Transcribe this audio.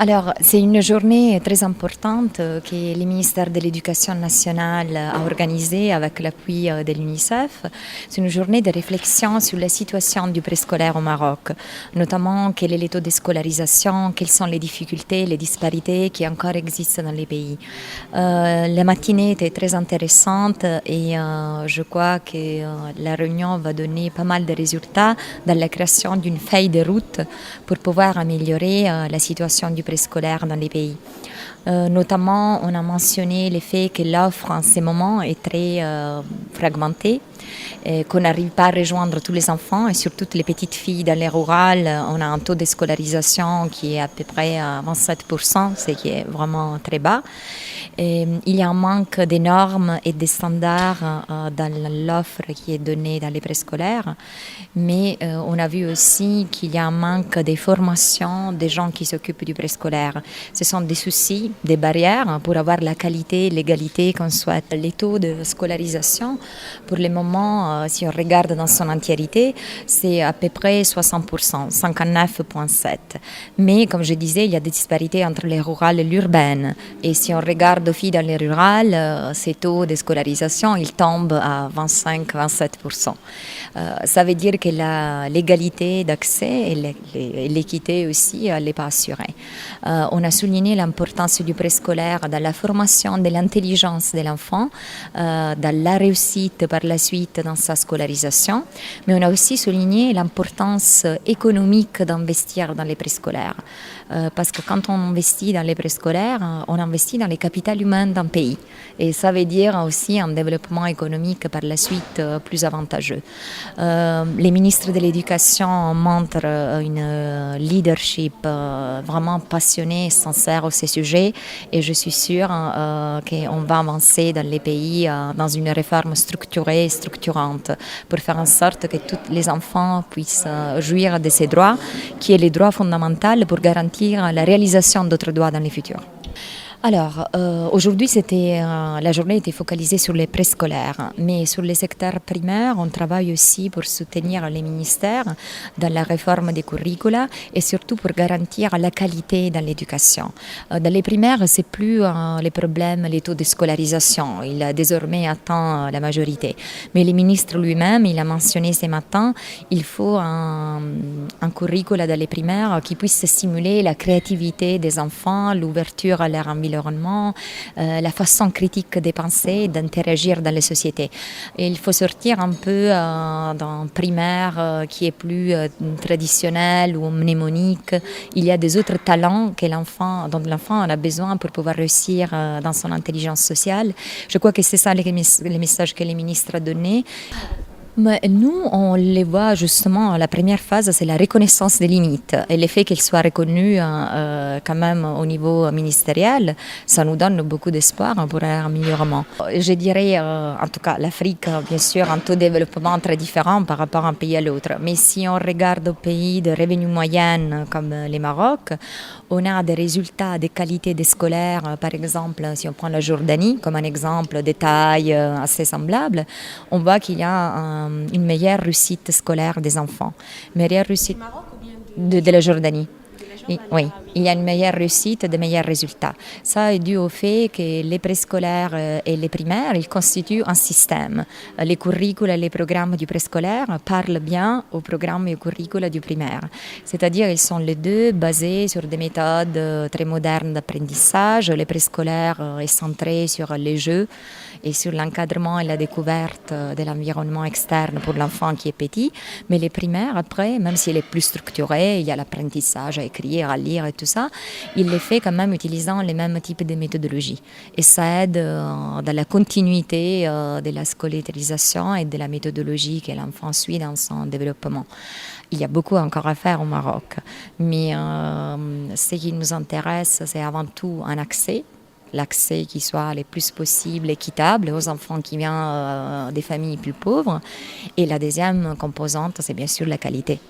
Alors, c'est une journée très importante que le ministère de l'Éducation nationale a organisée avec l'appui de l'UNICEF. C'est une journée de réflexion sur la situation du préscolaire au Maroc, notamment quel est le taux de scolarisation, quelles sont les difficultés, les disparités qui encore existent dans les pays. La matinée était très intéressante et je crois que la réunion va donner pas mal de résultats dans la création d'une feuille de route pour pouvoir améliorer la situation du préscolaire dans les pays. Notamment, on a mentionné le fait que l'offre en ce moment est très fragmentée, qu'on n'arrive pas à rejoindre tous les enfants et surtout les petites filles dans les rurales. On a un taux de scolarisation qui est à peu près à 27%, ce qui est vraiment très bas. Et il y a un manque de normes et de standards dans l'offre qui est donnée dans les préscolaires, mais on a vu aussi qu'il y a un manque de formation des gens qui s'occupent du préscolaire. Ce sont des soucis, des barrières pour avoir la qualité, l'égalité qu'on souhaite. Les taux de scolarisation, pour le moment, si on regarde dans son entièreté, c'est à peu près 60%, 59,7%. Mais comme je disais, il y a des disparités entre les rurales et l'urbaine. Et si on regarde aussi dans les rurales, ces taux de scolarisation, ils tombent à 25-27%. Ça veut dire que l'égalité d'accès et l'équité aussi, elle n'est pas assurée. On a souligné l'importance du préscolaire dans la formation de l'intelligence de l'enfant, dans la réussite par la suite dans sa scolarisation, mais on a aussi souligné l'importance économique d'investir dans les préscolaires. Parce que quand on investit dans les préscolaires, on investit dans les capitales humaines d'un pays. Et ça veut dire aussi un développement économique par la suite plus avantageux. Les ministres de l'Éducation montrent une leadership vraiment passionnée et sincère à ces sujets. Et je suis sûre qu'on va avancer dans les pays dans une réforme structurée et structurante pour faire en sorte que tous les enfants puissent jouir de ces droits, qui est les droits fondamentaux pour garantir la réalisation d'autres droits dans le futur. Alors, aujourd'hui, la journée était focalisée sur les préscolaires, mais sur les secteurs primaires, on travaille aussi pour soutenir les ministères dans la réforme des curricula et surtout pour garantir la qualité dans l'éducation. Dans les primaires, c'est plus les problèmes, les taux de scolarisation. Il a désormais atteint la majorité. Mais le ministre lui-même, il a mentionné ce matin, il faut un curricula dans les primaires qui puisse stimuler la créativité des enfants, l'ouverture à leur environnement, la façon critique de penser et d'interagir dans les sociétés. Et il faut sortir un peu d'un primaire qui est plus traditionnel ou mnémonique. Il y a des autres talents dont l'enfant a besoin pour pouvoir réussir dans son intelligence sociale. Je crois que c'est ça le message que le ministre a donné. Mais nous, on les voit justement, la première phase, c'est la reconnaissance des limites. Et le fait qu'elles soient reconnues quand même au niveau ministériel, ça nous donne beaucoup d'espoir pour un améliorement. Je dirais, en tout cas, l'Afrique, bien sûr, un taux de développement très différent par rapport à un pays à l'autre. Mais si on regarde aux pays de revenus moyens comme le Maroc, on a des résultats de qualité des scolaires. Par exemple, si on prend la Jordanie comme un exemple de taille assez semblable, on voit qu'il y a une meilleure réussite scolaire des enfants. Meilleure réussite de la Jordanie. Oui, il y a une meilleure réussite, de meilleurs résultats. Ça est dû au fait que les préscolaires et les primaires, ils constituent un système. Les curricula et les programmes du préscolaire parlent bien aux programmes et aux curricula du primaire. C'est-à-dire qu'ils sont les deux basés sur des méthodes très modernes d'apprentissage. Le préscolaire est centré sur les jeux et sur l'encadrement et la découverte de l'environnement externe pour l'enfant qui est petit. Mais les primaires, après, même s'il est plus structuré, il y a l'apprentissage à écrire, à lire et tout ça, il les fait quand même utilisant les mêmes types de méthodologies. Et ça aide dans la continuité de la scolarisation et de la méthodologie que l'enfant suit dans son développement. Il y a beaucoup encore à faire au Maroc, mais ce qui nous intéresse, c'est avant tout un accès, l'accès qui soit le plus possible équitable aux enfants qui viennent des familles plus pauvres. Et la deuxième composante, c'est bien sûr la qualité.